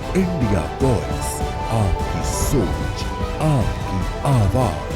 India voice, आपकी सोच, आपकी आवाज।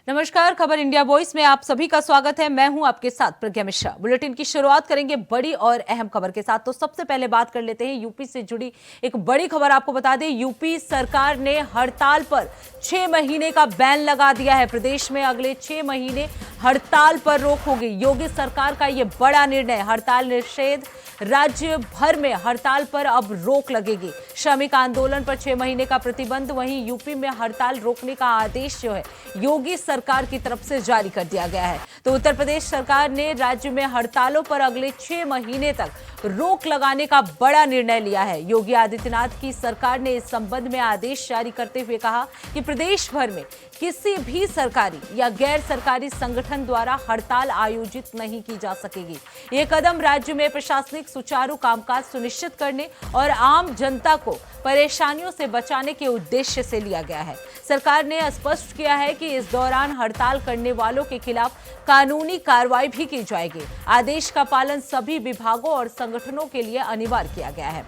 नमस्कार, खबर इंडिया वॉइस में आप सभी का स्वागत है। मैं हूं आपके साथ प्रज्ञा मिश्रा। बुलेटिन की शुरुआत करेंगे बड़ी और अहम खबर के साथ। तो सबसे पहले बात कर लेते हैं यूपी से जुड़ी एक बड़ी खबर। आपको बता दें, यूपी सरकार ने हड़ताल पर 6 महीने का बैन लगा दिया है। प्रदेश में अगले 6 महीने हड़ताल पर रोक होगी। योगी सरकार का यह बड़ा निर्णय, हड़ताल निषेध, राज्य भर में हड़ताल पर अब रोक लगेगी। श्रमिक आंदोलन पर 6 महीने का प्रतिबंध, वहीं यूपी में हड़ताल रोकने का आदेश जो है योगी सरकार की तरफ से जारी कर दिया गया है। तो उत्तर प्रदेश सरकार ने राज्य में हड़तालों पर अगले 6 महीने तक रोक लगाने का बड़ा निर्णय लिया है। योगी आदित्यनाथ की सरकार ने इस संबंध में आदेश जारी करते हुए कहा कि प्रदेश भर में किसी भी सरकारी या गैर सरकारी संगठन द्वारा हड़ताल आयोजित नहीं की जा सकेगी। ये कदम राज्य में प्रशासनिक सुचारू कामकाज सुनिश्चित करने और आम जनता को परेशानियों से बचाने के उद्देश्य से लिया गया है। सरकार ने स्पष्ट किया है कि इस दौरान हड़ताल करने वालों के खिलाफ कानूनी कार्रवाई भी की जाएगी। आदेश का पालन सभी विभागों और संगठनों के लिए अनिवार्य किया गया है।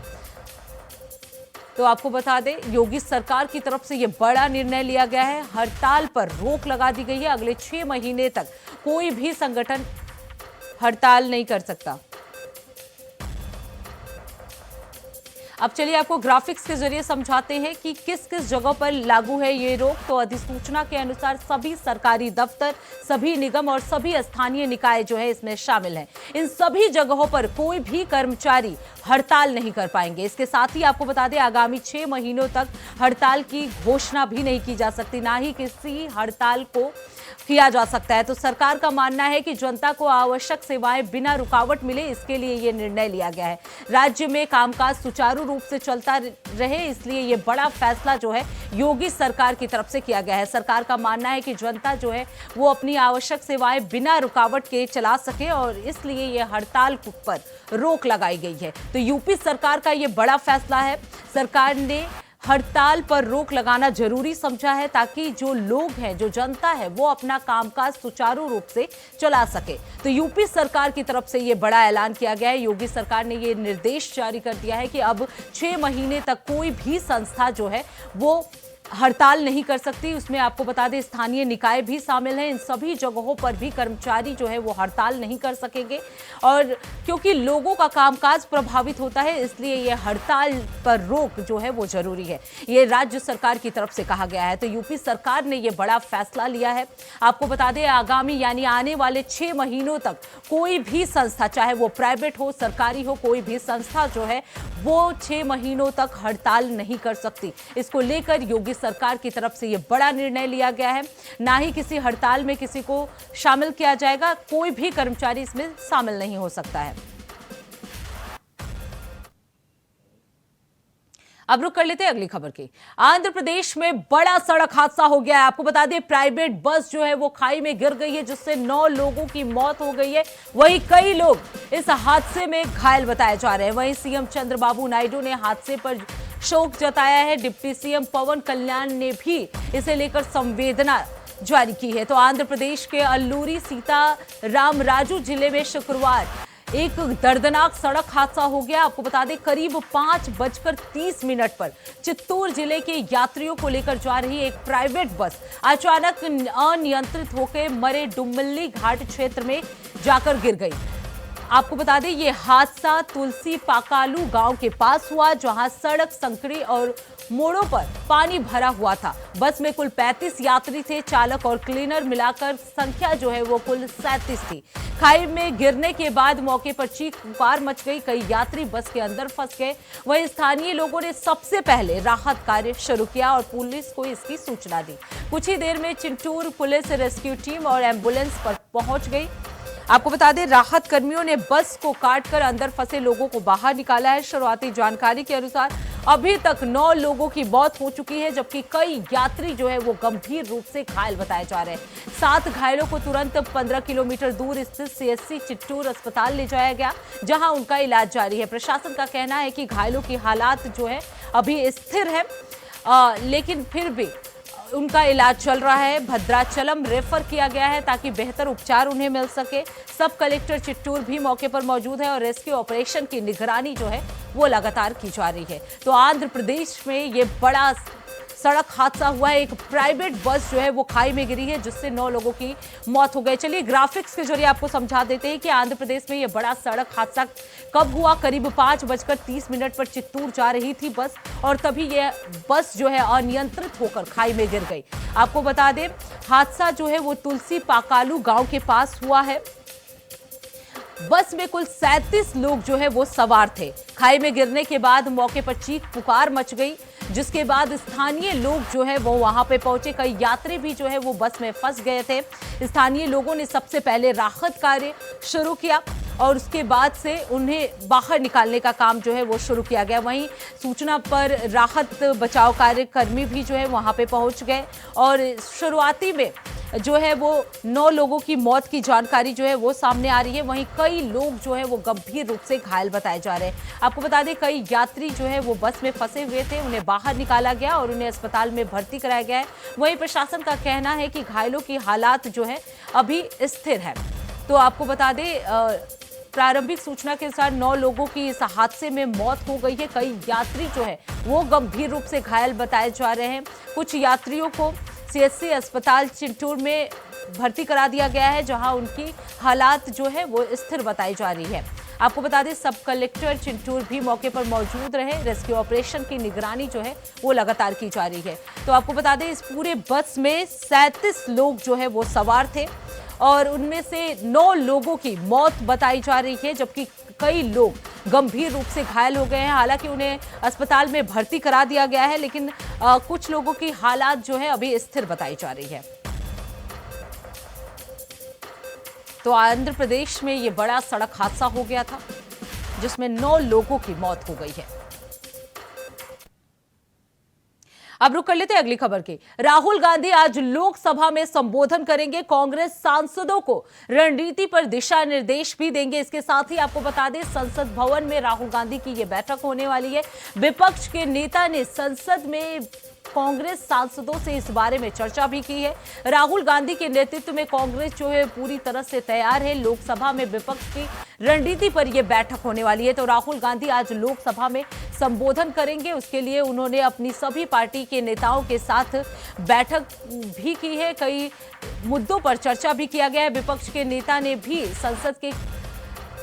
तो आपको बता दें, योगी सरकार की तरफ से यह बड़ा निर्णय लिया गया है। हड़ताल पर रोक लगा दी गई है। अगले 6 महीने तक कोई भी संगठन हड़ताल नहीं कर सकता। अब चलिए आपको ग्राफिक्स के जरिए समझाते हैं कि किस किस जगहों पर लागू है ये रोक। तो अधिसूचना के अनुसार सभी सरकारी दफ्तर, सभी निगम और सभी स्थानीय निकाय जो है इसमें शामिल हैं। इन सभी जगहों पर कोई भी कर्मचारी हड़ताल नहीं कर पाएंगे। इसके साथ ही आपको बता दें, आगामी 6 महीनों तक हड़ताल की घोषणा भी नहीं की जा सकती, ना ही किसी हड़ताल को किया जा सकता है। तो सरकार का मानना है कि जनता को आवश्यक सेवाएं बिना रुकावट मिले, इसके लिए यह निर्णय लिया गया है। राज्य में कामकाज सुचारू रूप से चलता रहे, इसलिए यह बड़ा फैसला जो है योगी सरकार की तरफ से किया गया है। सरकार का मानना है कि जनता जो है वो अपनी आवश्यक सेवाएं बिना रुकावट के चला सके और इसलिए यह हड़ताल पर रोक लगाई गई है। तो यूपी सरकार का यह बड़ा फैसला है। सरकार ने हड़ताल पर रोक लगाना जरूरी समझा है ताकि जो लोग हैं, जो जनता है, वो अपना कामकाज सुचारू रूप से चला सके। तो यूपी सरकार की तरफ से ये बड़ा ऐलान किया गया है। योगी सरकार ने ये निर्देश जारी कर दिया है कि अब 6 महीने तक कोई भी संस्था जो है वो हड़ताल नहीं कर सकती। उसमें आपको बता दें, स्थानीय निकाय भी शामिल हैं। इन सभी जगहों पर भी कर्मचारी जो है वो हड़ताल नहीं कर सकेंगे और क्योंकि लोगों का कामकाज प्रभावित होता है, इसलिए ये हड़ताल पर रोक जो है वो जरूरी है। ये राज्य सरकार की तरफ से कहा गया है। तो यूपी सरकार ने ये बड़ा फैसला लिया है। आपको बता दें, आगामी यानी आने वाले 6 महीनों तक कोई भी संस्था, चाहे वो प्राइवेट हो, सरकारी हो, कोई भी संस्था जो है वो 6 महीनों तक हड़ताल नहीं कर सकती। इसको लेकर योगी सरकार की तरफ से यह बड़ा निर्णय लिया गया है। ना ही किसी हड़ताल में किसी को शामिल किया जाएगा, कोई भी कर्मचारी इसमें शामिल नहीं हो सकता है। अब रुक कर लेते हैं अगली खबर की। आंध्र प्रदेश में बड़ा सड़क हादसा हो गया है। आपको बता दें, प्राइवेट बस जो है वो खाई में गिर गई है, जिससे 9 लोगों की मौत हो गई है। वहीं कई लोग इस हादसे में घायल बताए जा रहे हैं। वहीं सीएम चंद्रबाबू नायडू ने हादसे पर शोक जताया है। डिप्टी सीएम पवन कल्याण ने भी इसे लेकर संवेदना जारी की है। तो आंध्र प्रदेश के अल्लूरी सीतारामराजू जिले में शुक्रवार एक दर्दनाक सड़क हादसा हो गया। आपको बता दें, करीब 5:30 पर चित्तूर जिले के यात्रियों को लेकर जा रही एक प्राइवेट बस अचानक अनियंत्रित होकर मरे डुमल्ली घाट क्षेत्र में जाकर गिर गई। आपको बता दें, ये हादसा तुलसी पाकालू गांव के पास हुआ, जहां सड़क संकरी और मोड़ों पर पानी भरा हुआ था। बस में कुल 35 यात्री थे। चालक और क्लीनर मिलाकर संख्या जो है वो कुल 37 थी। खाई में गिरने के बाद मौके पर चीख पुकार मच गई। कई यात्री बस के अंदर फंस गए। वहीं स्थानीय लोगों ने सबसे पहले राहत कार्य शुरू किया और पुलिस को इसकी सूचना दी। कुछ ही देर में चिंटूर पुलिस रेस्क्यू टीम और एम्बुलेंस पर पहुंच गई। आपको बता दें, राहत कर्मियों ने बस को काटकर अंदर फंसे लोगों को बाहर निकाला है। शुरुआती जानकारी के अनुसार अभी तक 9 लोगों की मौत हो चुकी है, जबकि कई यात्री जो है वो गंभीर रूप से घायल बताए जा रहे हैं। 7 घायलों को तुरंत 15 किलोमीटर दूर स्थित सीएससी चित्तूर अस्पताल ले जाया गया, जहां उनका इलाज जारी है। प्रशासन का कहना है कि घायलों की हालात जो है अभी स्थिर है, लेकिन फिर भी उनका इलाज चल रहा है, भद्राचलम रेफर किया गया है ताकि बेहतर उपचार उन्हें मिल सके। सब कलेक्टर चिट्टूर भी मौके पर मौजूद है और रेस्क्यू ऑपरेशन की निगरानी जो है वो लगातार की जा रही है। तो आंध्र प्रदेश में ये बड़ा सड़क हादसा हुआ है। एक प्राइवेट बस जो है वो खाई में गिरी है जिससे 9 लोगों की मौत हो गई। चलिए ग्राफिक्स के जरिए आपको समझा देते हैं कि आंध्र प्रदेश में ये बड़ा सड़क हादसा कब हुआ। करीब 5:30 पर चित्तूर जा रही थी बस और तभी ये बस जो है अनियंत्रित होकर खाई में गिर गई। आपको बता दें हादसा जो है वो तुलसी पाकालू गांव के पास हुआ है। बस में कुल 37 लोग जो है वो सवार थे। खाई में गिरने के बाद मौके पर चीख पुकार मच गई, जिसके बाद स्थानीय लोग जो है वो वहां पे पहुंचे। कई यात्री भी जो है वो बस में फंस गए थे। स्थानीय लोगों ने सबसे पहले राहत कार्य शुरू किया और उसके बाद से उन्हें बाहर निकालने का काम जो है वो शुरू किया गया। वहीं सूचना पर राहत बचाव कार्यकर्मी भी जो है वहां पे पहुंच गए और शुरुआती में जो है वो 9 लोगों की मौत की जानकारी जो है वो सामने आ रही है। वहीं कई लोग जो है वो गंभीर रूप से घायल बताए जा रहे हैं। आपको बता दें कई यात्री जो है वो बस में फंसे हुए थे, उन्हें बाहर निकाला गया और उन्हें अस्पताल में भर्ती कराया गया है। वहीं प्रशासन का कहना है कि घायलों की हालात जो है अभी स्थिर है। तो आपको बता दें प्रारंभिक सूचना के अनुसार 9 लोगों की इस हादसे में मौत हो गई है। कई यात्री जो है वो गंभीर रूप से घायल बताए जा रहे हैं। कुछ यात्रियों को सीएससी अस्पताल चित्तूर में भर्ती करा दिया गया है जहां उनकी हालात जो है वो स्थिर बताई जा रही है। आपको बता दें सब कलेक्टर चित्तूर भी मौके पर मौजूद रहे। रेस्क्यू ऑपरेशन की निगरानी जो है वो लगातार की जा रही है। तो आपको बता दें इस पूरे बस में 37 लोग जो है वो सवार थे और उनमें से 9 लोगों की मौत बताई जा रही है, जबकि कई लोग गंभीर रूप से घायल हो गए हैं। हालांकि उन्हें अस्पताल में भर्ती करा दिया गया है, लेकिन कुछ लोगों की हालात जो है अभी स्थिर बताई जा रही है। तो आंध्र प्रदेश में ये बड़ा सड़क हादसा हो गया था जिसमें 9 लोगों की मौत हो गई है। अब रुक कर लेते हैं अगली खबर की। राहुल गांधी आज लोकसभा में संबोधन करेंगे। कांग्रेस सांसदों को रणनीति पर दिशा निर्देश भी देंगे। इसके साथ ही आपको बता दें संसद भवन में राहुल गांधी की यह बैठक होने वाली है। विपक्ष के नेता ने संसद में कांग्रेस सांसदों से इस बारे में चर्चा भी की है। राहुल गांधी के नेतृत्व में कांग्रेस जो है पूरी तरह से तैयार है। लोकसभा में विपक्ष की रणनीति पर यह बैठक होने वाली है। तो राहुल गांधी आज लोकसभा में संबोधन करेंगे। उसके लिए उन्होंने अपनी सभी पार्टी के नेताओं के साथ बैठक भी की है। कई मुद्दों पर चर्चा भी किया गया है। विपक्ष के नेता ने भी संसद के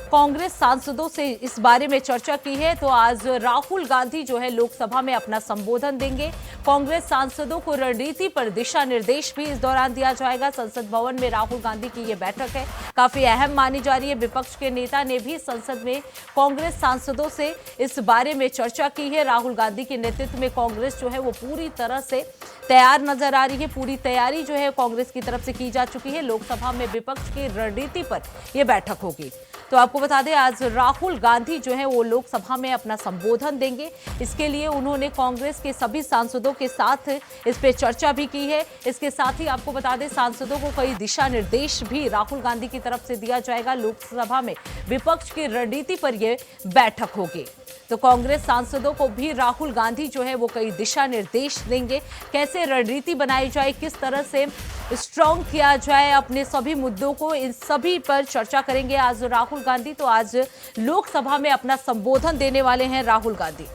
कांग्रेस सांसदों से इस बारे में चर्चा की है। तो आज राहुल गांधी जो है लोकसभा में अपना संबोधन देंगे। कांग्रेस सांसदों को रणनीति पर दिशा निर्देश भी इस दौरान दिया जाएगा। संसद भवन में राहुल गांधी की यह बैठक है, काफी अहम मानी जा रही है। विपक्ष के नेता ने भी संसद में कांग्रेस सांसदों से इस बारे में चर्चा की है। राहुल गांधी के नेतृत्व में कांग्रेस जो है वो पूरी तरह से तैयार नजर आ रही है। पूरी तैयारी जो है कांग्रेस की तरफ से की जा चुकी है। लोकसभा में विपक्ष की रणनीति पर यह बैठक होगी। तो आपको बता दें आज राहुल गांधी जो है वो लोकसभा में अपना संबोधन देंगे। इसके लिए उन्होंने कांग्रेस के सभी सांसदों के साथ इस पे चर्चा भी की है। इसके साथ ही आपको बता दें सांसदों को कई दिशा निर्देश भी राहुल गांधी की तरफ से दिया जाएगा। लोकसभा में विपक्ष की रणनीति पर यह बैठक होगी। तो कांग्रेस सांसदों को भी राहुल गांधी जो है वो कई दिशा निर्देश देंगे, कैसे रणनीति बनाई जाए, किस तरह से स्ट्रांग किया जाए अपने सभी मुद्दों को, इन सभी पर चर्चा करेंगे आज राहुल गांधी। तो आज लोकसभा में अपना संबोधन देने वाले हैं राहुल गांधी।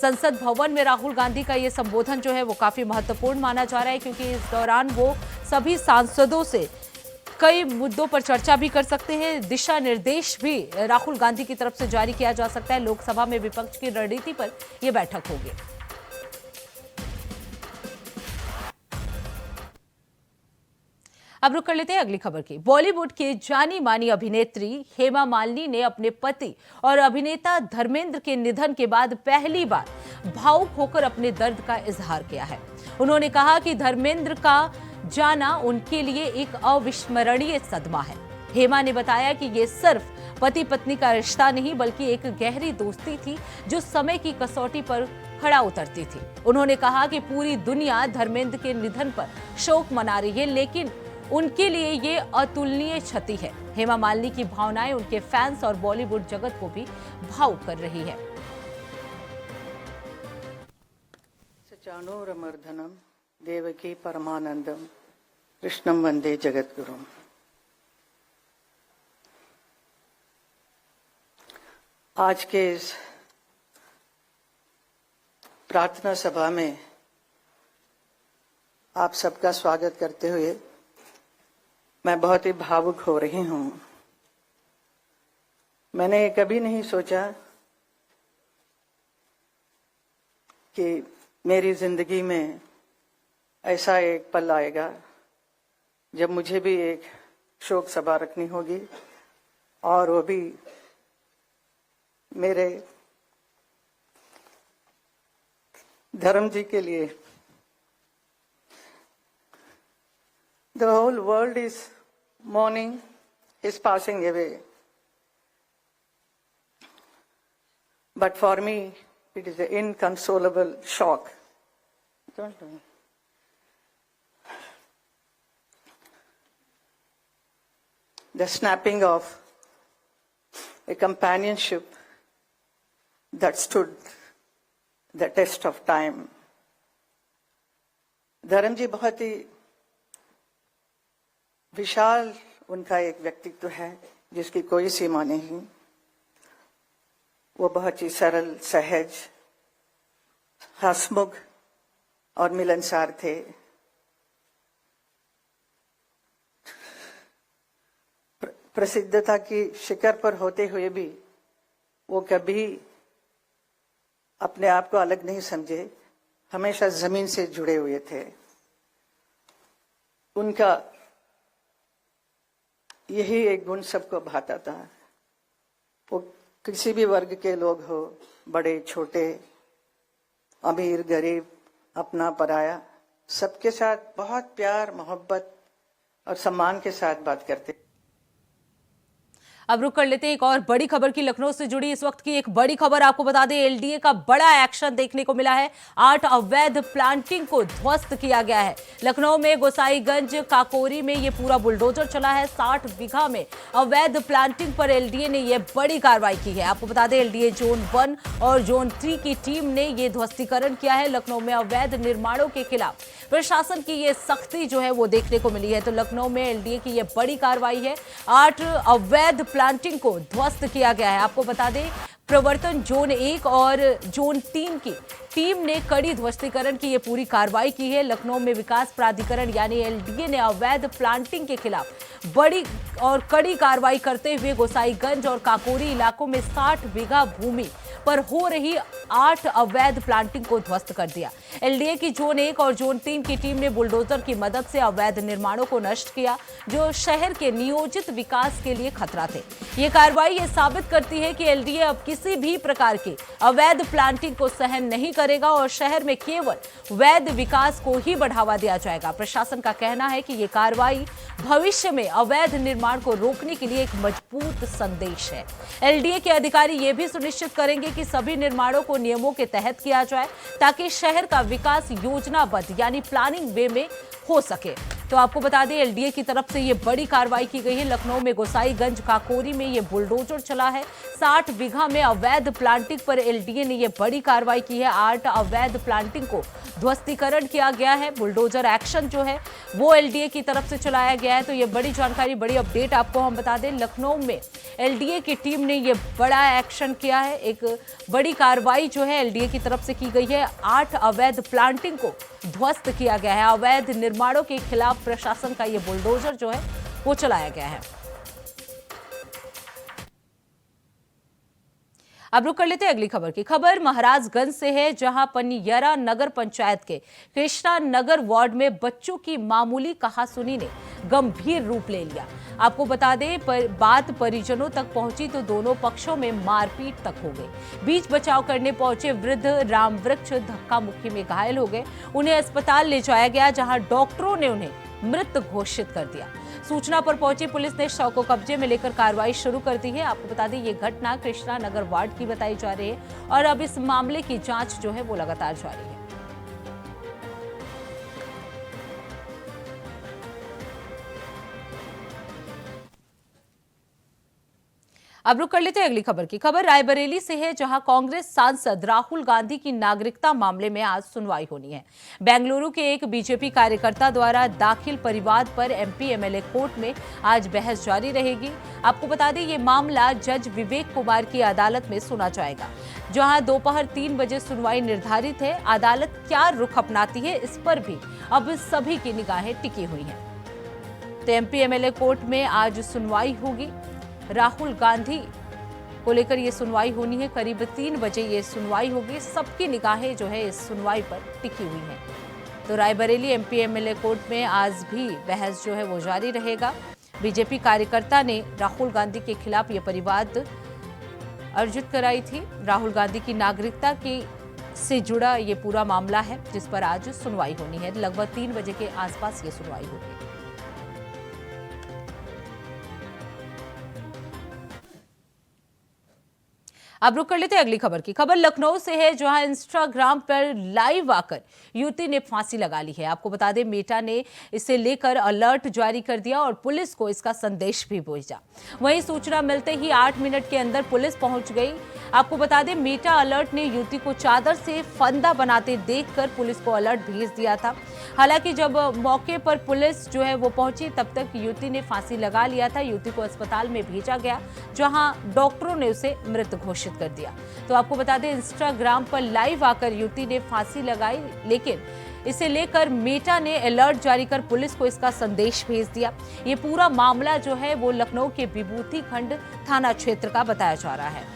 संसद भवन में राहुल गांधी का ये संबोधन जो है वो काफी महत्वपूर्ण माना जा रहा है, क्योंकि इस दौरान वो सभी सांसदों से कई मुद्दों पर चर्चा भी कर सकते हैं। दिशा निर्देश भी राहुल गांधी की तरफ से जारी किया जा सकता है। लोकसभा में विपक्ष की रणनीति पर यह बैठक होगी। अब रुक कर लेते हैं अगली खबर की। बॉलीवुड की जानी मानी अभिनेत्री हेमा मालिनी ने अपने पति और अभिनेता धर्मेंद्र के निधन के बाद पहली बार भावुक होकर अपने दर्द का इजहार किया है। उन्होंने कहा कि धर्मेंद्र का जाना उनके लिए एक अविस्मरणीय सदमा है। हेमा ने बताया कि ये सिर्फ पति पत्नी का रिश्ता नहीं बल्कि एक गहरी दोस्ती थी जो समय की कसौटी पर खड़ा उतरती थी। उन्होंने कहा कि पूरी दुनिया धर्मेंद्र के निधन पर शोक मना रही है, लेकिन उनके लिए ये अतुलनीय क्षति है। हेमा मालिनी की भावनाएं उनके फैंस और बॉलीवुड जगत को भी भावुक कर रही है। चाणूरमर्दनम देवकी परमानंदम कृष्णम वंदे जगद्गुरुम। आज के इस प्रार्थना सभा में आप सबका स्वागत करते हुए मैं बहुत ही भावुक हो रही हूं। मैंने कभी नहीं सोचा कि मेरी जिंदगी में ऐसा एक पल आएगा जब मुझे भी एक शोक सभा रखनी होगी, और वो भी मेरे धर्म जी के लिए। The whole world is mourning his passing away, but for me it is an inconsolable shock. Don't do it. The snapping of a companionship that stood the test of time. धर्म जी बहुत ही विशाल उनका एक व्यक्तित्व है जिसकी कोई सीमा नहीं। वो बहुत ही सरल, सहज, हंसमुख और मिलनसार थे। प्रसिद्धता की शिखर पर होते हुए भी वो कभी अपने आप को अलग नहीं समझे, हमेशा जमीन से जुड़े हुए थे। उनका यही एक गुण सबको भाता था। वो किसी भी वर्ग के लोग हो, बड़े छोटे, अमीर गरीब, अपना पराया, सबके साथ बहुत प्यार, मोहब्बत और सम्मान के साथ बात करते। अब रुक कर लेते हैं एक और बड़ी खबर की। लखनऊ से जुड़ी इस वक्त की एक बड़ी खबर आपको बता दें, एलडीए का बड़ा एक्शन देखने को मिला है। 8 अवैध प्लांटिंग को ध्वस्त किया गया है। लखनऊ में गोसाईगंज काकोरी में ये पूरा बुलडोजर चला है। 60 बीघा में अवैध प्लांटिंग पर एलडीए ने यह बड़ी कार्रवाई की है। आपको बता दें, एलडीए जोन 1 और जोन 3 की टीम ने यह ध्वस्तीकरण किया है। लखनऊ में अवैध निर्माणों के खिलाफ प्रशासन की ये सख्ती जो है वो देखने को मिली है। तो लखनऊ में एलडीए की यह बड़ी कार्रवाई है। 8 अवैध प्लांटिंग को ध्वस्त किया गया है। आपको बता दें, प्रवर्तन जोन 1 और जोन 3 की टीम ने कड़ी ध्वस्तीकरण की ये पूरी कार्रवाई की है। लखनऊ में विकास प्राधिकरण यानी एलडीए ने अवैध प्लांटिंग के खिलाफ बड़ी और कड़ी कार्रवाई करते हुए गोसाईगंज और काकोरी इलाकों में 60 बीघा भूमि पर हो रही 8 अवैध प्लांटिंग को ध्वस्त कर दिया। एलडीए की जोन 1 और जोन 3 की टीम ने बुलडोजर की मदद से अवैध निर्माणों को नष्ट किया जो शहर के नियोजित विकास के लिए खतरा थे। ये कार्रवाई ये साबित करती है कि एलडीए अब किसी भी प्रकार की अवैध प्लांटिंग को सहन नहीं करेगा और शहर में केवल वैध विकास को ही बढ़ावा दिया जाएगा। प्रशासन का कहना है कि ये कार्रवाई भविष्य में अवैध निर्माण को रोकने के लिए एक मजबूत संदेश है। एलडीए के अधिकारी ये भी सुनिश्चित करेंगे कि सभी निर्माणों को नियमों के तहत किया जाए ताकि शहर का विकास योजनाबद्ध यानी प्लानिंग वे में हो सके। तो आपको बता दें, एलडीए की तरफ से ये बड़ी कार्रवाई की गई है। लखनऊ में गोसाईगंज काकोरी में ये बुलडोजर चला है। 60 बीघा में अवैध प्लांटिंग पर एलडीए ने ये बड़ी कार्रवाई की है। 8 अवैध प्लांटिंग को ध्वस्तीकरण किया गया है। बुलडोजर एक्शन जो है वो एलडीए की तरफ से चलाया गया है। तो ये बड़ी जानकारी, बड़ी अपडेट आपको हम बता दें, लखनऊ में एलडीए की टीम ने ये बड़ा एक्शन किया है। एक बड़ी कार्रवाई जो है एलडीए की तरफ से की गई है। 8 अवैध प्लांटिंग को ध्वस्त किया गया है। अवैध निर्माणों के खिलाफ प्रशासन का ये बुलडोजर जो है वो चलाया गया है। अब रुक कर लेते हैं अगली खबर की। खबर महाराजगंज से है, जहां पनियरा नगर पंचायत के कृष्णा नगर वार्ड में बच्चों की मामूली कहासुनी ने गंभीर रूप ले लिया। आपको बता दें, बात परिजनों तक पहुंची तो दोनों पक्षों में मारपीट तक हो गई। बीच बचाव करने पहुंचे वृद्ध रामवृक्ष धक्का मुक्की में घायल हो गए। उन्हें अस्पताल ले जाया गया, जहां डॉक्टरों ने उन्हें मृत घोषित कर दिया। सूचना पर पहुंची पुलिस ने शव को कब्जे में लेकर कार्रवाई शुरू कर दी है। आपको बता दें, ये घटना कृष्णा नगर वार्ड की बताई जा रही है और अब इस मामले की जांच जो है वो लगातार जारी है। अब रुक कर लेते हैं अगली खबर की। खबर रायबरेली से है, जहां कांग्रेस सांसद राहुल गांधी की नागरिकता मामले में आज सुनवाई होनी है। बेंगलुरु के एक बीजेपी कार्यकर्ता द्वारा दाखिल परिवाद पर एमपी एमएलए कोर्ट में आज बहस जारी रहेगी। आपको बता दें, ये मामला जज विवेक कुमार की अदालत में सुना जाएगा, जहां दोपहर 3 बजे सुनवाई निर्धारित है। अदालत क्या रुख अपनाती है, इस पर भी अब सभी की निगाहें टिकी हुई हैं। तो एमपी एमएलए कोर्ट में आज सुनवाई होगी। राहुल गांधी को लेकर ये सुनवाई होनी है। करीब 3 बजे ये सुनवाई होगी। सबकी निगाहें जो है इस सुनवाई पर टिकी हुई हैं। तो रायबरेली एमपी एमएलए कोर्ट में आज भी बहस जो है वो जारी रहेगा। बीजेपी कार्यकर्ता ने राहुल गांधी के खिलाफ ये परिवाद अर्जित कराई थी। राहुल गांधी की नागरिकता की से जुड़ा ये पूरा मामला है, जिस पर आज सुनवाई होनी है। लगभग 3 बजे के आसपास ये सुनवाई होगी। अब रुक कर लेते हैं अगली खबर की। खबर लखनऊ से है, जहां इंस्टाग्राम पर लाइव आकर युवती ने फांसी लगा ली है। आपको बता दें, मेटा ने इसे लेकर अलर्ट जारी कर दिया और पुलिस को इसका संदेश भी भेजा। वहीं सूचना मिलते ही 8 मिनट के अंदर पुलिस पहुंच गई। आपको बता दें, मेटा अलर्ट ने युवती को चादर से फंदा बनाते देखकर पुलिस को अलर्ट भेज दिया था। हालांकि जब मौके पर पुलिस जो है वो पहुंची, तब तक युवती ने फांसी लगा लिया था। युवती को अस्पताल में भेजा गया, जहां डॉक्टरों ने उसे मृत घोषित कर दिया। तो आपको बता दें, इंस्टाग्राम पर लाइव आकर युवती ने फांसी लगाई, लेकिन इसे लेकर मेटा ने अलर्ट जारी कर पुलिस को इसका संदेश भेज दिया। ये पूरा मामला जो है वो लखनऊ के विभूति खंड थाना क्षेत्र का बताया जा रहा है।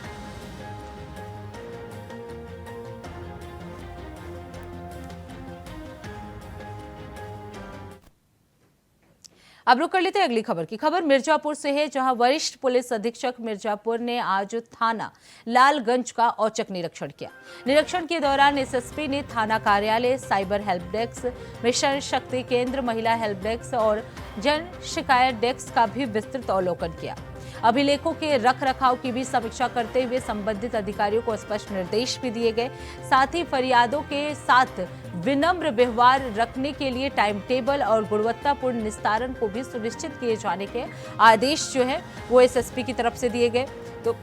अब रुक कर लेते हैं अगली खबर की। खबर मिर्जापुर से है, जहां वरिष्ठ पुलिस अधीक्षक मिर्जापुर ने आज थाना लालगंज का औचक निरीक्षण किया। निरीक्षण के दौरान एसएसपी ने थाना कार्यालय, साइबर हेल्प डेस्क, मिशन शक्ति केंद्र, महिला हेल्प डेस्क और जन शिकायत डेस्क का भी विस्तृत अवलोकन किया। अभिलेखों के रख रखाव की भी समीक्षा करते हुए संबंधित अधिकारियों को स्पष्ट निर्देश भी दिए गए। साथ ही फरियादों के साथ विनम्र व्यवहार रखने के लिए टाइम टेबल और गुणवत्तापूर्ण निस्तारण को भी सुनिश्चित किए जाने के आदेश जो है वो एसएसपी की तरफ से दिए गए। तो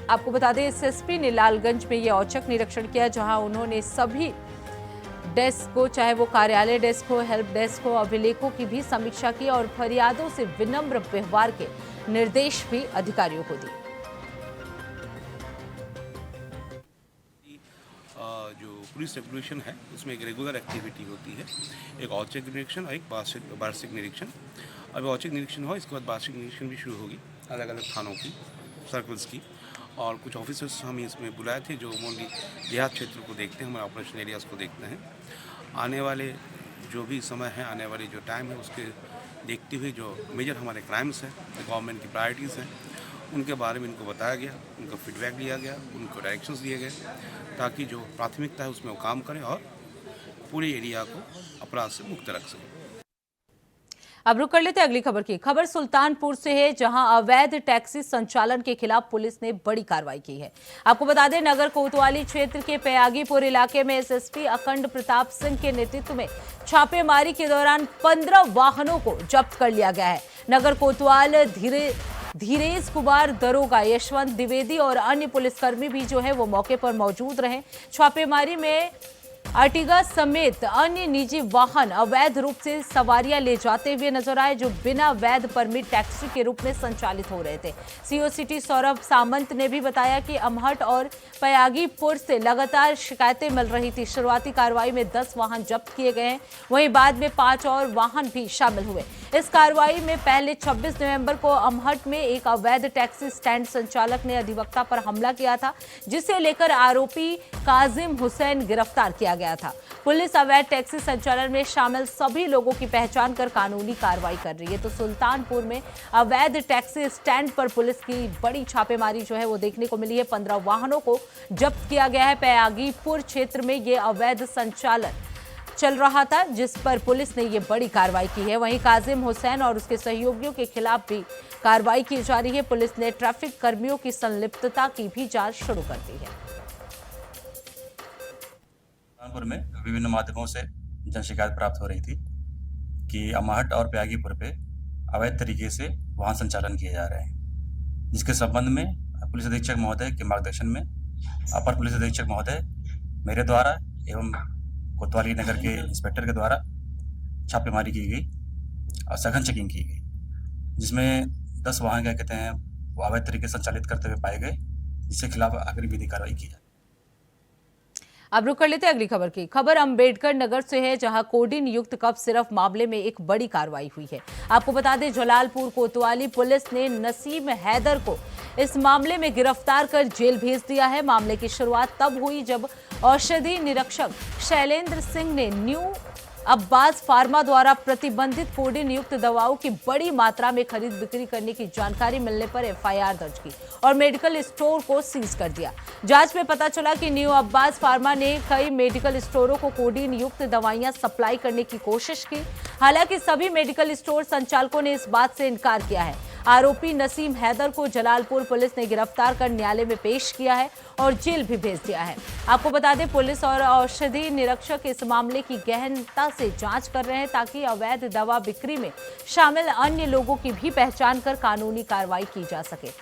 आपको बता दें, एसएसपी ने लालगंज में ये औचक निरीक्षण किया, जहां उन्होंने सभी डेस्क को, चाहे वो कार्यालय डेस्क हो, हेल्प डेस्क हो, अभिलेखों की भी समीक्षा की और फरियादों से विनम्र व्यवहार के निर्देश भी अधिकारियों को दिए। जो पुलिस रेगुलेशन है उसमें एक रेगुलर एक्टिविटी होती है, एक औचक निरीक्षण और एक वार्षिक निरीक्षण। अभी औचक निरीक्षण हो, इसके बाद वार्षिक निरीक्षण भी शुरू होगी अलग अलग थानों की, सर्कल्स की। और कुछ ऑफिसर्स हम इसमें बुलाए थे जो मोनली देहात क्षेत्र को देखते हैं, हमारे ऑपरेशन एरियाज़ को देखते हैं। आने वाले जो भी समय है, आने वाली जो टाइम है, उसके देखते हुए जो मेजर हमारे क्राइम्स हैं, जो गवर्नमेंट की प्रायोरिटीज़ हैं, उनके बारे में इनको बताया गया, उनका फीडबैक लिया गया, उनको डायरेक्शंस दिए गए, ताकि जो प्राथमिकता है उसमें वो काम करें और पूरे एरिया को अपराध से मुक्त रख सकें। अब रुक कर लेते हैं अगली खबर की। खबर सुल्तानपुर से है, जहां अवैध टैक्सी संचालन के खिलाफ पुलिस ने बड़ी कार्रवाई की है। आपको बता दें, नगर कोतवाली क्षेत्र के पयागीपुर इलाके में एसएसपी अखंड प्रताप सिंह के नेतृत्व में छापेमारी के दौरान 15 वाहनों को जब्त कर लिया गया है। नगर कोतवाल धीरेज कुमार, दरोगा यशवंत द्विवेदी और अन्य पुलिसकर्मी भी जो है वो मौके पर मौजूद रहे। छापेमारी में अर्टिगा समेत अन्य निजी वाहन अवैध रूप से सवारियां ले जाते हुए नजर आए, जो बिना वैध परमिट टैक्सी के रूप में संचालित हो रहे थे। सीओ सिटी सौरभ सामंत ने भी बताया कि अमहट और पयागीपुर से लगातार शिकायतें मिल रही थी। शुरुआती कार्रवाई में 10 वाहन जब्त किए गए हैं, वहीं बाद में 5 और वाहन भी शामिल हुए। इस कार्रवाई में पहले 26 नवंबर को अमहट में एक अवैध टैक्सी स्टैंड संचालक ने अधिवक्ता पर हमला किया था, जिसे लेकर आरोपी काजिम हुसैन गिरफ्तार किया गया था। पुलिस अवैध टैक्सी संचालन में शामिल सभी लोगों की पहचान कर कानूनी कार्रवाई कर रही है। तो सुल्तानपुर में अवैध टैक्सी स्टैंड पर पुलिस की बड़ी छापेमारी जो है वो देखने को मिली है। 15 वाहनों को जब्त किया गया है। पयागीपुर क्षेत्र में ये अवैध संचालन चल रहा था, जिस पर पुलिस ने ये बड़ी कार्रवाई की है। वहीं काजिम हुसैन और उसके सहयोगियों के खिलाफ भी कार्रवाई की जा रही है। पुलिस ने ट्रैफिक कर्मियों की संलिप्तता की भी जांच शुरू कर दी है। सुल्तानपुर में विभिन्न माध्यमों से जन शिकायत प्राप्त हो रही थी कि अमहट और पयागीपुर पे अवैध तरीके से वाहन संचालन किए जा रहे हैं, जिसके संबंध में पुलिस अधीक्षक महोदय के मार्गदर्शन में अपर पुलिस अधीक्षक महोदय मेरे द्वारा एवं कोतवाली नगर के इंस्पेक्टर के द्वारा छापेमारी की गई और सघन चेकिंग की गई, जिसमें 10 वाहन क्या कहते हैं वो अवैध तरीके से संचालित करते हुए पाए गए, जिसके खिलाफ अग्रिम विधि कार्रवाई की जाए। अब रुक कर लेते हैं अगली खबर की। खबर अंबेडकर नगर से है, जहां कोडिन युक्त कप सिर्फ मामले में एक बड़ी कार्रवाई हुई है। आपको बता दें, जलालपुर कोतवाली पुलिस ने नसीम हैदर को इस मामले में गिरफ्तार कर जेल भेज दिया है। मामले की शुरुआत तब हुई जब औषधि निरीक्षक शैलेंद्र सिंह ने न्यू अब्बास फार्मा द्वारा प्रतिबंधित कोडिन युक्त दवाओं की बड़ी मात्रा में खरीद बिक्री करने की जानकारी मिलने पर एफआईआर दर्ज की और मेडिकल स्टोर को सीज कर दिया। जांच में पता चला कि न्यू अब्बास फार्मा ने कई मेडिकल स्टोरों को कोडिन युक्त दवाइयां सप्लाई करने की कोशिश की। हालांकि सभी मेडिकल स्टोर संचालकों ने इस बात से इनकार किया है। आरोपी नसीम हैदर को जलालपुर पुलिस ने गिरफ्तार कर न्यायालय में पेश किया है और जेल भी भेज दिया है। आपको बता दें, पुलिस और औषधि निरीक्षक इस मामले की गहनता से जांच कर रहे हैं ताकि अवैध दवा बिक्री में शामिल अन्य लोगों की भी पहचान कर कानूनी कार्रवाई की जा सके।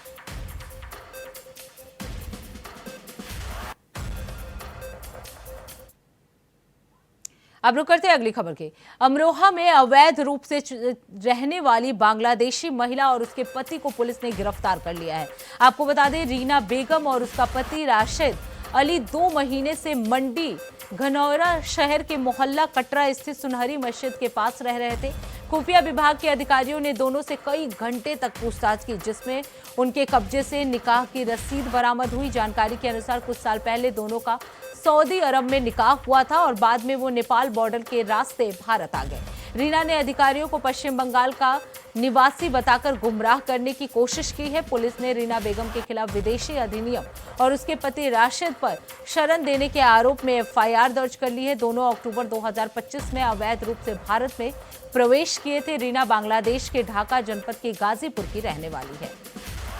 अब रुक करते हैं अगली खबर की। अमरोहा में अवैध रूप से रहने वाली बांग्लादेशी महिला और उसके पति को पुलिस ने गिरफ्तार कर लिया है। आपको बता दें, रीना बेगम और उसका पति राशिद अली 2 महीने से मंडी घनौरा शहर के मोहल्ला कटरा स्थित सुनहरी मस्जिद के पास रह रहे थे। खुफिया विभाग के अधिकारियों ने दोनों से कई घंटे तक पूछताछ की, जिसमें उनके कब्जे से निकाह की रसीद बरामद हुई। जानकारी के अनुसार कुछ साल पहले दोनों का सऊदी अरब में निकाह हुआ था और बाद में वो नेपाल बॉर्डर के रास्ते भारत आ गए। रीना ने अधिकारियों को पश्चिम बंगाल का निवासी बताकर गुमराह करने की कोशिश की है। पुलिस ने रीना बेगम के खिलाफ विदेशी अधिनियम और उसके पति राशिद पर शरण देने के आरोप में एफआईआर दर्ज कर ली है। दोनों अक्टूबर 2025 में अवैध रूप से भारत में प्रवेश किए थे। रीना बांग्लादेश के ढाका जनपद के गाजीपुर की रहने वाली है।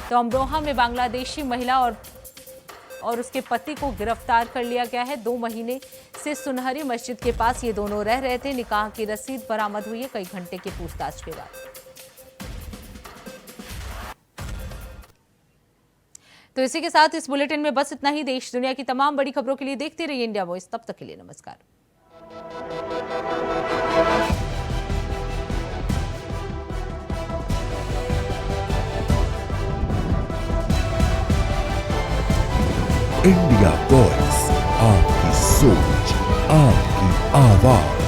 तो अमरोहा में बांग्लादेशी महिला और उसके पति को गिरफ्तार कर लिया गया है। 2 महीने से सुनहरी मस्जिद के पास ये दोनों रह रहे थे। निकाह की रसीद बरामद हुई है कई घंटे की पूछताछ के बाद। तो इसी के साथ इस बुलेटिन में बस इतना ही। देश दुनिया की तमाम बड़ी खबरों के लिए देखते रहिए इंडिया वॉइस। तब तक के लिए नमस्कार। इंडिया वॉइस, आपकी सोच, आपकी आवाज।